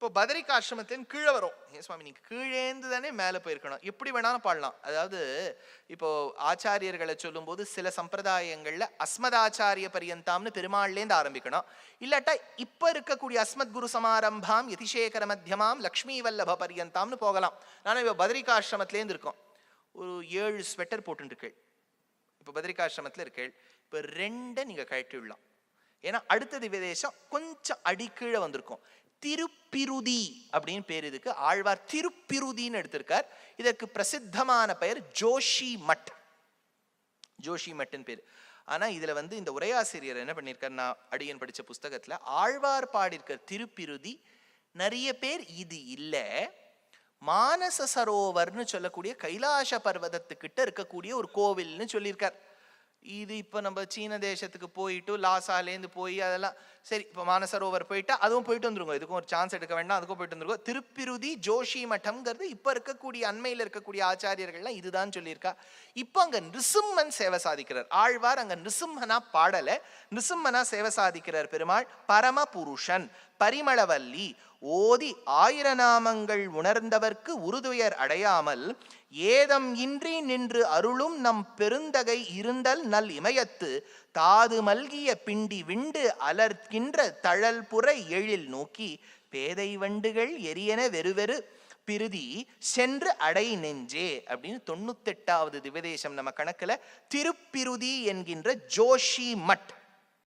இப்போ பதரிகாசிரமத்திலேருந்து கீழே வரும். ஏன் சுவாமி நீங்க கீழேந்து தானே மேலே போயிருக்கணும், எப்படி வேணாலும் பாடலாம். அதாவது இப்போ ஆச்சாரியர்களை சொல்லும்போது சில சம்பிரதாயங்கள்ல அஸ்மதாச்சாரிய பரியந்தாம்னு பெருமாள்லேருந்து ஆரம்பிக்கணும். இல்லாட்டா இப்ப இருக்கக்கூடிய அஸ்மத் குரு சமாரம்பாம் யதிசேகர மத்தியமாம் லக்ஷ்மி வல்லப பரியந்தாம்னு போகலாம். நானும் இப்போ பதரிகாசிரமத்திலேருந்து இருக்கோம். ஒரு 7 ஸ்வெட்டர் போட்டுருக்கேள். இப்போ பதரிகாசிரமத்தில் இருக்கேள். இப்போ 2 நீங்க கழட்டி விடலாம். ஏன்னா அடுத்த திவ்யதேசம் கொஞ்சம் அடிக்கீழே வந்திருக்கும். திருப்பிருதி அப்படின்னு பேர் இதுக்கு. ஆழ்வார் திருப்பிருதின்னு எடுத்திருக்கார். இதற்கு பிரசித்தமான பெயர் ஜோஷி மட். ஜோஷி மட்னு பேர். ஆனா இதுல இந்த உரையாசிரியர் என்ன பண்ணியிருக்கார், நான் அடியன் படிச்ச புஸ்தகத்துல ஆழ்வார் பாடியிருக்கிற திருப்பிருதி நிறைய பேர் இது இல்ல, மானச சரோவர்னு சொல்லக்கூடிய கைலாச பர்வதத்துக்கிட்ட இருக்கக்கூடிய ஒரு கோவில்னு சொல்லியிருக்கார். இது இப்போ நம்ம சீன தேசத்துக்கு போயிட்டு லாசாலேருந்து போய் அதெல்லாம் சரி, இப்போ மானசரோவர் போயிட்டா அதுவும் போயிட்டு வந்துருங்க, இதுக்கும் ஒரு சான்ஸ் எடுக்க வேண்டாம், அதுக்கும் போயிட்டு வந்துருக்கோம். திருப்பிருதி ஜோஷி மட்டம்ங்கிறது இப்போ இருக்கக்கூடிய அண்மையில் இருக்கக்கூடிய ஆச்சாரியர்கள்லாம் இதுதான் சொல்லியிருக்கா. இப்போ அங்கே நிருசிம்மன் சேவை சாதிக்கிறார். ஆழ்வார் அங்கே நிருசிம்மனா பாடலை, நிருசிம்மனா சேவை சாதிக்கிறார் பெருமாள். பரம புருஷன் பரிமளவல்லி ஓதி 1000 நாமங்கள் உணர்ந்தவர்க்கு உறுதுயர் அடையாமல் ஏதம் இன்றி நின்று அருளும் நம் பெருந்தகை இருந்தல் நல் இமயத்து தாது மல்கிய பிண்டி விண்டு அலர்கின்ற தழல் புரை எழில் நோக்கி பேதை வண்டுகள் எரியன வெறுவெறு பிருதி சென்று அடை நெஞ்சே அப்படின்னு 98வது திவ்யதேசம் நம்ம கணக்குல திருப்பிருதி என்கின்ற ஜோஷி மட்